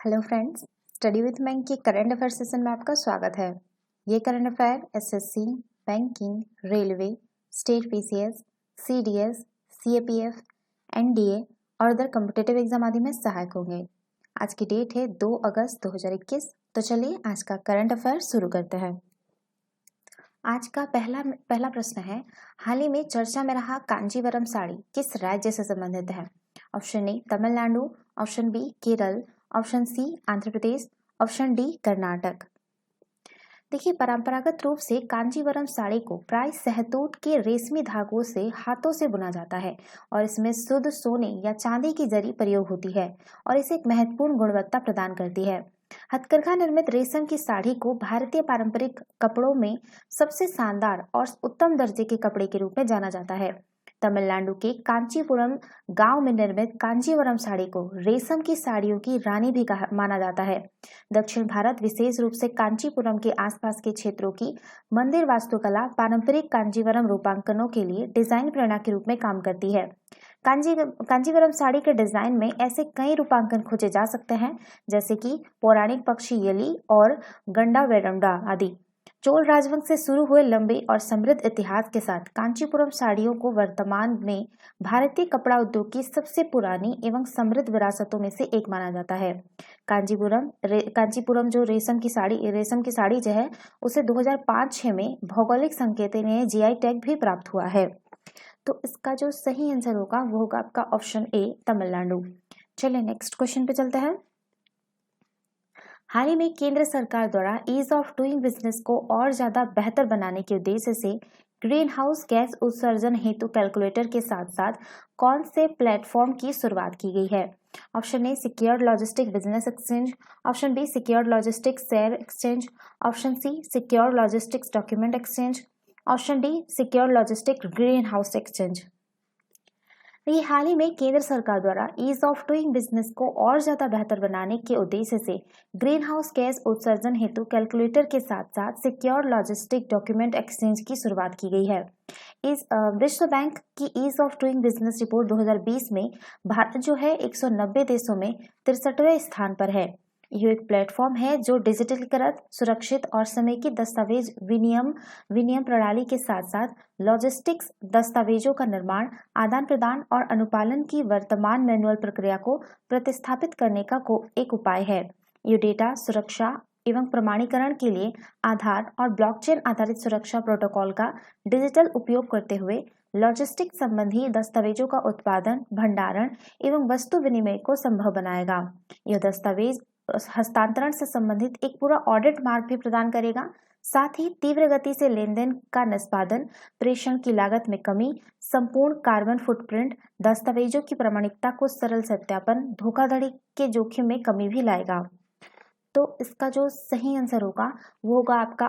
Hello friends, study with bank के current affair session में आपका स्वागत है। ये current affair SSC, banking, railway, state PCS, CDS, CAPF, NDA और अदर कॉम्पिटिटिव एग्जाम आदि में सहायक होंगे। आज की डेट है 2 अगस्त 2021। तो चलिए आज का करंट अफेयर शुरू करते हैं। आज का पहला प्रश्न है, हाल ही में चर्चा में रहा कांजीवरम साड़ी किस राज्य से संबंधित है? Option A Tamil Nadu, option B Kerala, option C Andhra Pradesh, option D Karnataka. देखिए, परंपरागत रूप से कांजीवरम साड़ी को प्राय सहतूत के रेशमी धागों से हाथों से बुना जाता है और इसमें शुद्ध सोने या चांदी की जरी प्रयोग होती है और इसे एक महत्वपूर्ण गुणवत्ता प्रदान करती है। हथकरघा निर्मित रेशम की साड़ी को भारतीय पारंपरिक कपड़ों में सबसे शानदार और उत्तम दर्जे के कपड़े के रूप में जाना जाता है। तमिलनाडु के कांचीपुरम गांव में निर्मित कांजीवरम साड़ी को रेशम की साड़ियों की रानी भी माना जाता है। दक्षिण भारत, विशेष रूप से कांचीपुरम के आसपास के क्षेत्रों की मंदिर वास्तुकला पारंपरिक कांजीवरम रूपांकनों के लिए डिजाइन प्रेरणा के रूप में काम करती है। कांजीवरम साड़ी के डिजाइन में ऐसे कई रूपांकन खोजे जा सकते हैं, जैसे कि पौराणिक पक्षी यली और गंडा वेरंडा आदि। चोल राजवंश से शुरू हुए लंबे और समृद्ध इतिहास के साथ कांचीपुरम साड़ियों को वर्तमान में भारतीय कपड़ा उद्योग की सबसे पुरानी एवं समृद्ध विरासतों में से एक माना जाता है। कांचीपुरम जो रेशम की साड़ी जो है उसे 2005-6 में भौगोलिक संकेत में जीआई टैग भी प्राप्त हुआ है। तो इसका जो सही आंसर होगा वो होगा आपका ऑप्शन ए तमिलनाडु। चलिए नेक्स्ट क्वेश्चन पे चलते हैं। हाल ही में केंद्र सरकार द्वारा ईज ऑफ डूइंग बिजनेस को और ज्यादा बेहतर बनाने के उद्देश्य से ग्रीन हाउस गैस उत्सर्जन हेतु कैलकुलेटर के साथ साथ कौन से प्लेटफॉर्म की शुरुआत की गई है? Option A secured logistic business exchange, option B secured logistics share exchange, option C secured logistics document exchange, option D secured logistic green house exchange. ये हाल ही में केंद्र सरकार द्वारा ईज ऑफ डूइंग बिजनेस को और ज्यादा बेहतर बनाने के उद्देश्य से ग्रीन हाउस गैस उत्सर्जन हेतु कैलकुलेटर के साथ साथ सिक्योर लॉजिस्टिक डॉक्यूमेंट एक्सचेंज की शुरुआत की गई है। विश्व बैंक की ease of doing business report 2020 में भारत जो है 190 देशों में 63वें स्थान पर है। यह एक प्लेटफॉर्म है जो डिजिटलीकृत, सुरक्षित और समेकित दस्तावेज विनियम प्रणाली के साथ साथ लॉजिस्टिक्स दस्तावेजों का निर्माण, आदान प्रदान और अनुपालन की वर्तमान मैनुअल प्रक्रिया को प्रतिस्थापित करने का एक उपाय है। ये डेटा सुरक्षा एवं प्रमाणीकरण के लिए आधार और ब्लॉकचेन आधारित सुरक्षा प्रोटोकॉल का डिजिटल उपयोग करते हुए लॉजिस्टिक संबंधी दस्तावेजों का उत्पादन, भंडारण एवं वस्तु विनिमय को संभव बनाएगा। यह दस्तावेज हस्तांतरण से संबंधित एक पूरा ऑडिट मार्ग भी प्रदान करेगा। साथ ही तीव्र गति से लेन देन का निष्पादन, प्रेषण की लागत में कमी, संपूर्ण कार्बन फुटप्रिंट, दस्तावेजों की प्रामाणिकता को सरल सत्यापन, धोखाधड़ी के जोखिम में कमी भी लाएगा। तो इसका जो सही आंसर होगा वो होगा आपका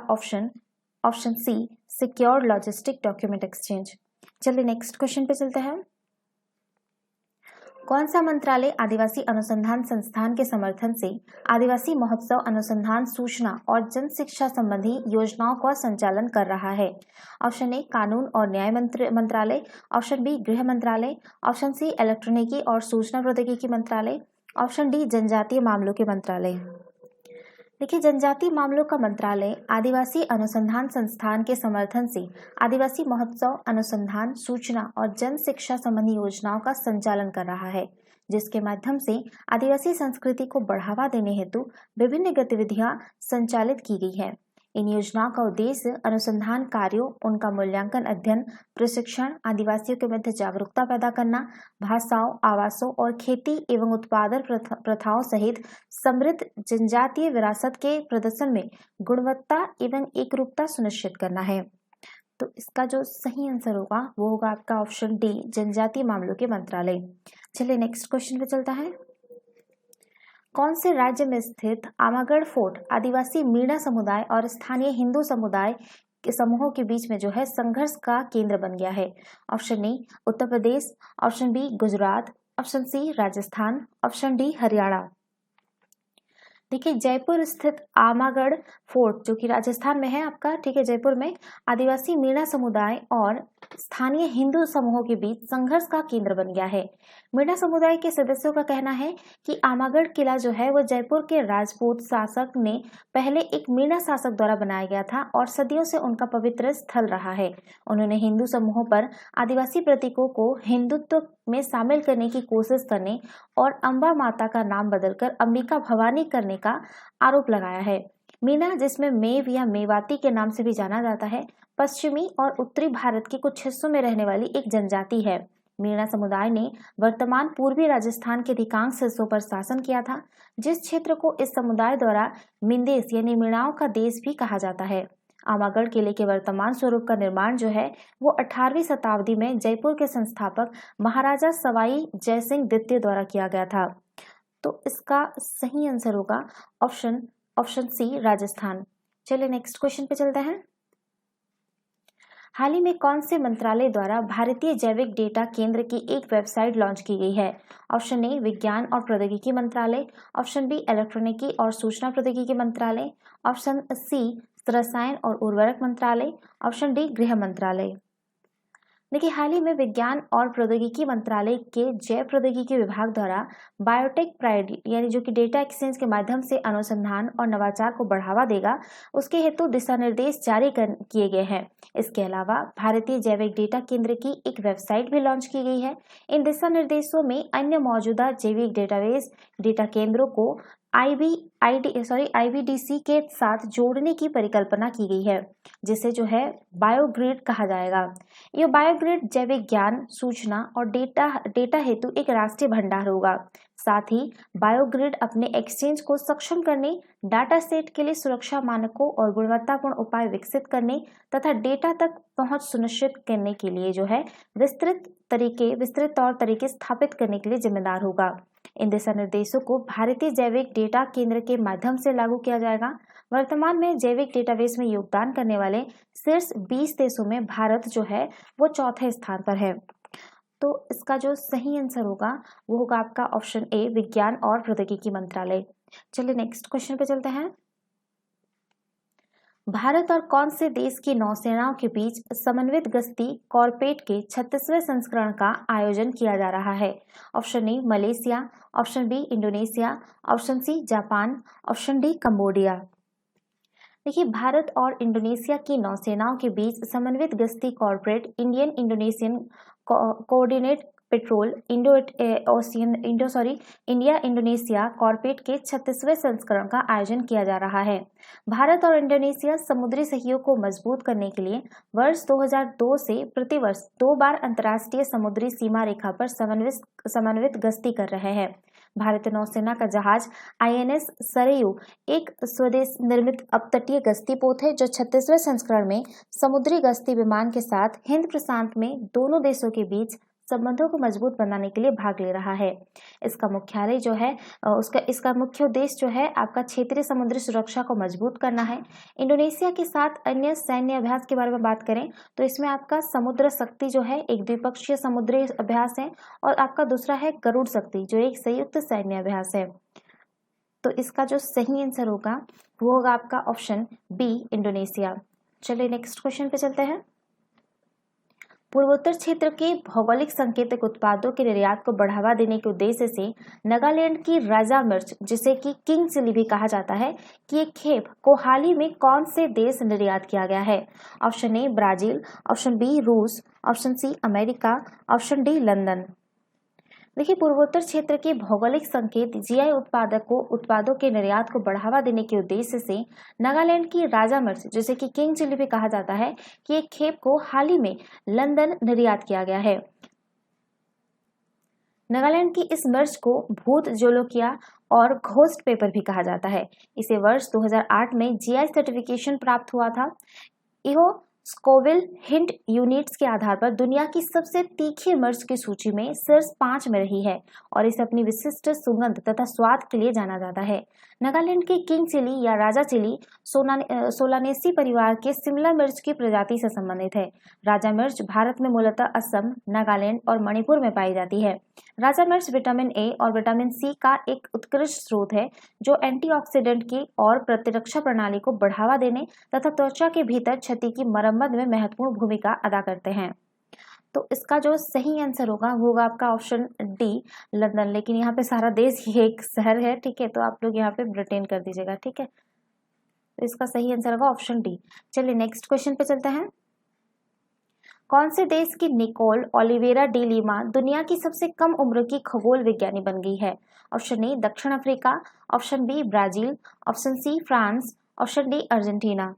option C secured logistic document exchange. चलिए नेक्स्ट क्वेश्चन पे चलते हैं। कौन सा मंत्रालय आदिवासी अनुसंधान संस्थान के समर्थन से आदिवासी महोत्सव अनुसंधान, सूचना और जन शिक्षा संबंधी योजनाओं का संचालन कर रहा है? ऑप्शन ए कानून और न्याय मंत्रालय, ऑप्शन बी गृह मंत्रालय, ऑप्शन सी इलेक्ट्रॉनिकी और सूचना प्रौद्योगिकी मंत्रालय, ऑप्शन डी जनजातीय मामलों के मंत्रालय। देखिए, जनजातीय मामलों का मंत्रालय आदिवासी अनुसंधान संस्थान के समर्थन से आदिवासी महोत्सव अनुसंधान, सूचना और जन शिक्षा संबंधी योजनाओं का संचालन कर रहा है, जिसके माध्यम से आदिवासी संस्कृति को बढ़ावा देने हेतु विभिन्न गतिविधियां संचालित की गई है। इन योजनाओं का उद्देश्य अनुसंधान कार्यों, उनका मूल्यांकन, अध्ययन, प्रशिक्षण, आदिवासियों के मध्य जागरूकता पैदा करना, भाषाओं, आवासों और खेती एवं उत्पादन प्रथाओं सहित समृद्ध जनजातीय विरासत के प्रदर्शन में गुणवत्ता एवं एकरूपता सुनिश्चित करना है। तो इसका जो सही आंसर होगा वो होगा आपका ऑप्शन डी जनजातीय मामलों के मंत्रालय। चलिए नेक्स्ट क्वेश्चन पे चलता है। कौन से राज्य में स्थित आमागढ़ फोर्ट आदिवासी मीणा समुदाय और स्थानीय हिंदू समुदाय के समूहों के बीच में जो है संघर्ष का केंद्र बन गया है? Option A Uttar Pradesh, option B Gujarat, option C Rajasthan, option D Haryana. देखिए जयपुर स्थित आमागढ़ फोर्ट जो कि राजस्थान में है आपका, ठीक है, जयपुर में आदिवासी मीणा समुदाय और स्थानीय हिंदू समूहों के बीच संघर्ष का केंद्र बन गया है। मीणा समुदाय के सदस्यों का कहना है कि आमागढ़ किला जो है वो जयपुर के राजपूत शासक ने पहले एक मीणा शासक द्वारा बनाया गया था और सदियों से उनका पवित्र स्थल रहा है। उन्होंने हिंदू समूहों पर आदिवासी प्रतीकों को हिंदुत्व में शामिल करने की कोशिश करने और अम्बा माता का नाम बदलकर अंबिका भवानी करने का आरोप लगाया है। मीणा, जिसमें मेव या मेवाती के नाम से भी जाना जाता है, पश्चिमी और उत्तरी भारत के कुछ हिस्सों में रहने वाली एक जनजाति है। मीणा समुदाय ने वर्तमान पूर्वी राजस्थान के अधिकांश हिस्सों पर शासन किया था, जिस क्षेत्र को इस समुदाय द्वारा मिंदेश यानी मीणाओं का देश भी कहा जाता है। आमागढ़ किले के वर्तमान स्वरूप का निर्माण जो है वो 18वीं शताब्दी में जयपुर के संस्थापक महाराजा सवाई जयसिंह द्वितीय द्वारा किया गया था। तो इसका सही आंसर होगा ऑप्शन सी, राजस्थान। चलिए नेक्स्ट क्वेश्चन पे चलते हैं। हाल ही में कौन से मंत्रालय द्वारा भारतीय जैविक डेटा केंद्र की एक वेबसाइट लॉन्च की गई है? ऑप्शन ए विज्ञान और प्रौद्योगिकी मंत्रालय, ऑप्शन बी इलेक्ट्रॉनिकी और सूचना प्रौद्योगिकी मंत्रालय, ऑप्शन सी रसायन और उर्वरक मंत्रालय, ऑप्शन डी गृह मंत्रालय। देखिए हाल ही में विज्ञान और प्रौद्योगिकी मंत्रालय के जैव प्रौद्योगिकी विभाग द्वारा बायोटेक प्राइड यानी जो कि डेटा एक्सचेंज के माध्यम से अनुसंधान और नवाचार को बढ़ावा देगा, उसके हेतु दिशा निर्देश जारी किए गए हैं। इसके अलावा भारतीय जैविक डेटा केंद्र की एक वेबसाइट भी लॉन्च की गई है। इन दिशा निर्देशों में अन्य मौजूदा जैविक डेटाबेस डेटा केंद्रों को IVDC के साथ जोड़ने की परिकल्पना की गई है, जिसे जो है बायोग्रिड कहा जाएगा। यह बायोग्रिड जैविक ज्ञान, सूचना और डेटा हेतु एक राष्ट्रीय भंडार होगा। साथ ही बायोग्रिड अपने एक्सचेंज को सक्षम करने, डाटा सेट के लिए सुरक्षा मानकों और गुणवत्तापूर्ण उपाय विकसित करने तथा डेटा तक पहुंच सुनिश्चित करने के लिए जो है विस्तृत तौर तरीके स्थापित करने के लिए जिम्मेदार होगा। इन दिशा निर्देशों को भारतीय जैविक डेटा केंद्र के माध्यम से लागू किया जाएगा। वर्तमान में जैविक डेटाबेस में योगदान करने वाले शीर्ष 20 देशों में भारत जो है वो चौथे स्थान पर है। तो इसका जो सही आंसर होगा वो होगा आपका ऑप्शन ए विज्ञान और प्रौद्योगिकी मंत्रालय। चलिए नेक्स्ट क्वेश्चन पे चलते हैं। भारत और कौन से देश की नौसेनाओं के बीच समन्वित गश्ती कॉर्पेट के 36वें संस्करण का आयोजन किया जा रहा है? Option A Malaysia, option B Indonesia, option C Japan, option D Cambodia. देखिए भारत और इंडोनेशिया की नौसेनाओं के बीच समन्वित गश्ती corporate Indian Indonesian coordinate patrol India Indonesia CORPAT के 36वें संस्करण का आयोजन किया जा रहा है। भारत और इंडोनेशिया समुद्री सहयोग को मजबूत करने के लिए वर्ष 2002 से प्रतिवर्ष 2 बार अंतर्राष्ट्रीय समुद्री सीमा रेखा पर समन्वित गश्ती कर रहे हैं। भारतीय नौसेना का जहाज INS सरयू एक स्वदेश निर्मित अपतटीय गश्ती पोत है जो 36वें संस्करण में समुद्री गश्ती विमान के साथ हिंद प्रशांत में दोनों देशों के बीच संबंधों को मजबूत बनाने के लिए भाग ले रहा है। इसका मुख्यालय जो है इसका मुख्य उद्देश्य जो है आपका क्षेत्रीय समुद्री सुरक्षा को मजबूत करना है। इंडोनेशिया के साथ अन्य सैन्य अभ्यास के बारे में बात करें तो इसमें आपका समुद्र शक्ति जो है एक द्विपक्षीय समुद्री अभ्यास है और आपका दूसरा है गरुड़ शक्ति जो एक संयुक्त सैन्य अभ्यास है। तो इसका जो सही आंसर होगा वो होगा आपका ऑप्शन बी इंडोनेशिया। चलिए नेक्स्ट क्वेश्चन पे चलते हैं। पूर्वोत्तर क्षेत्र के भौगोलिक संकेतक उत्पादों के निर्यात को बढ़ावा देने के उद्देश्य से नागालैंड की राजा मिर्च, जिसे कि किंग चिली भी कहा जाता है, कि एक खेप को हाल ही में कौन से देश निर्यात किया गया है? Option A Brazil, option B रूस, option C America, option D London. देखिए पूर्वोत्तर क्षेत्र के भौगोलिक संकेत GI उत्पादों के निर्यात को बढ़ावा देने के उद्देश्य से नागालैंड की राजा मिर्च, जिसे कि किंग चिली भी कहा जाता है, कि एक खेप को हाल ही में लंदन निर्यात किया गया है। नागालैंड की इस मिर्च को भूत जोलोकिया और घोस्ट पेपर भी कहा जाता है। इसे वर्ष 2008 में GI सर्टिफिकेशन प्राप्त हुआ था। यह स्कोविल हिंट यूनिट्स के आधार पर दुनिया की सबसे तीखी मिर्च की सूची में शीर्ष 5 में रही है और इसे अपनी विशिष्ट सुगंध तथा स्वाद के लिए जाना जाता है। नागालैंड की किंग चिली या राजा चिली सोलानेसी परिवार के शिमला मिर्च की प्रजाति से संबंधित है। राजा मिर्च भारत में मूलतः असम, नागालैंड और मणिपुर में पाई जाती है। राजा मिर्च विटामिन ए और विटामिन सी का एक उत्कृष्ट स्रोत है जो एंटीऑक्सीडेंट की और प्रतिरक्षा प्रणाली को बढ़ावा देने तथा त्वचा के भीतर क्षति की मरम्मत में महत्वपूर्ण भूमिका अदा करते हैं। तो इसका जो सही आंसर होगा वो होगा आपका ऑप्शन डी, लंदन। लेकिन यहाँ पे सारा देश ही एक शहर है, ठीक है, तो आप लोग यहाँ पे ब्रिटेन कर दीजिएगा, ठीक है। तो इसका सही आंसर होगा ऑप्शन डी। चलिए नेक्स्ट क्वेश्चन पे चलते हैं। कौन से देश की निकोल ओलिवेरा डी लीमा दुनिया की सबसे कम उम्र की खगोल विज्ञानी बन गई है? ऑप्शन ए दक्षिण Africa, option B Brazil, option C France, option D Argentina.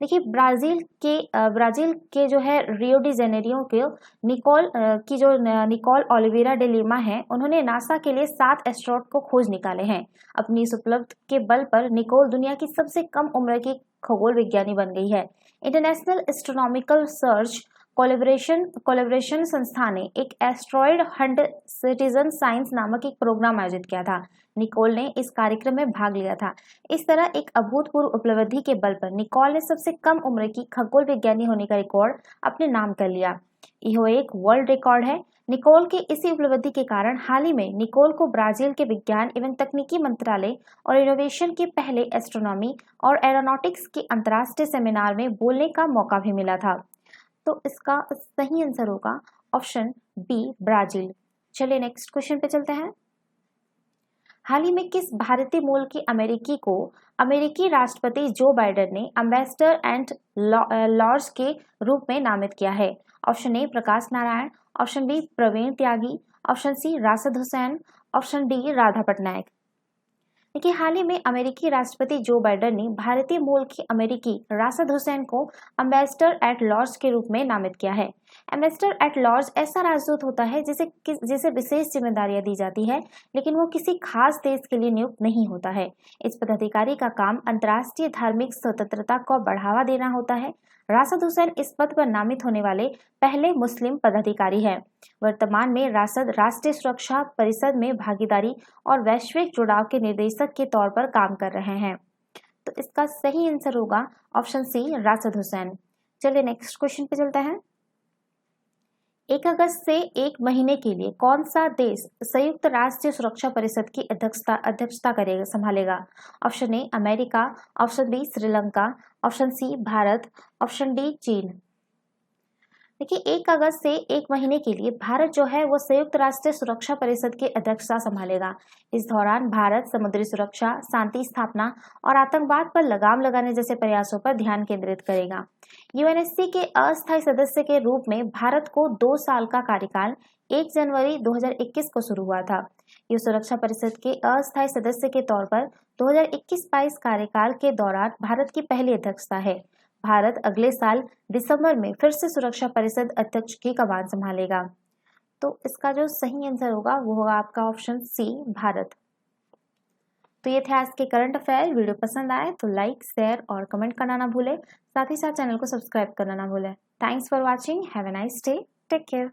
देखिए ब्राजील के जो है रियो डी जेनेरियो के निकोल ओलिवेरा डे लिमा है, उन्होंने नासा के लिए 7 एस्ट्रोनॉट को खोज निकाले हैं। अपनी इस उपलब्धि के बल पर निकोल दुनिया की सबसे कम उम्र की खगोल विज्ञानी बन गई है। इंटरनेशनल एस्ट्रोनॉमिकल सर्च कोलैबोरेशन संस्था ने एक एस्ट्रॉयड हंट सिटीजन साइंस नामक एक प्रोग्राम आयोजित किया था। निकोल ने इस कार्यक्रम में भाग लिया था। इस तरह एक अभूतपूर्व उपलब्धि के बल पर निकोल ने सबसे कम उम्र की खगोल विज्ञानी होने का रिकॉर्ड अपने नाम कर लिया। यह एक वर्ल्ड रिकॉर्ड है। निकोल के इसी उपलब्धि के कारण हाल ही में निकोल को ब्राजील के विज्ञान एवं तकनीकी मंत्रालय और इनोवेशन के पहले एस्ट्रोनॉमी और एरोनॉटिक्स के अंतर्राष्ट्रीय सेमिनार में बोलने का मौका भी मिला था। तो इसका सही आंसर होगा ऑप्शन बी, ब्राजील। चलिए नेक्स्ट क्वेश्चन पे चलते हैं। हाल ही में किस भारतीय मूल की अमेरिकी को अमेरिकी राष्ट्रपति जो बाइडेन ने एम्बेसडर एंड लॉर्ड्स के रूप में नामित किया है? Option A Prakash Narayan, option B Praveen Tyagi, option C Rashid Hussain, option D Radha Patnaik. देखिए हाल ही में अमेरिकी राष्ट्रपति जो बाइडेन ने भारतीय मूल की अमेरिकी राशिद हुसैन को एम्बेसडर एट लॉर्ड्स के रूप में नामित किया है। एम्बेसडर एट लॉर्ड्स ऐसा राजदूत होता है जिसे विशेष जिम्मेदारियां दी जाती है, लेकिन वो किसी खास देश के लिए नियुक्त नहीं होता है। इस पदाधिकारी का काम अंतर्राष्ट्रीय धार्मिक स्वतंत्रता को बढ़ावा देना होता है। राशिद हुसैन इस पद पर नामित होने वाले पहले मुस्लिम पदाधिकारी हैं। वर्तमान में राशिद राष्ट्रीय सुरक्षा परिषद में भागीदारी और वैश्विक जुड़ाव के निर्देशक के तौर पर काम कर रहे हैं। तो इसका सही आंसर होगा ऑप्शन सी, राशिद हुसैन। चलिए नेक्स्ट क्वेश्चन पे चलते हैं। 1 अगस्त से 1 महीने के लिए कौन सा देश संयुक्त राष्ट्र सुरक्षा परिषद की अध्यक्षता संभालेगा? Option A America, option B Sri Lanka, option C Bharat, option D China. देखिए 1 अगस्त से 1 महीने के लिए भारत जो है वो संयुक्त राष्ट्र सुरक्षा परिषद की अध्यक्षता संभालेगा। इस दौरान भारत समुद्री सुरक्षा, शांति स्थापना और आतंकवाद पर लगाम लगाने जैसे प्रयासों पर ध्यान केंद्रित करेगा। यूएनएससी के अस्थायी सदस्य के रूप में भारत को 2 साल का कार्यकाल 1 जनवरी 2021 को शुरू हुआ था। यह सुरक्षा परिषद के अस्थायी सदस्य के तौर पर 2021-22 कार्यकाल के दौरान भारत की पहली अध्यक्षता है। भारत अगले साल दिसंबर में फिर से सुरक्षा परिषद अध्यक्ष की कमान संभालेगा। तो इसका जो सही आंसर होगा वो होगा आपका ऑप्शन सी, भारत। तो ये थे आज के करंट अफेयर। वीडियो पसंद आए तो लाइक, शेयर और कमेंट करना ना भूलें। साथ ही साथ चैनल को सब्सक्राइब करना ना भूलें। Thanks for watching. Have a nice day. Take care.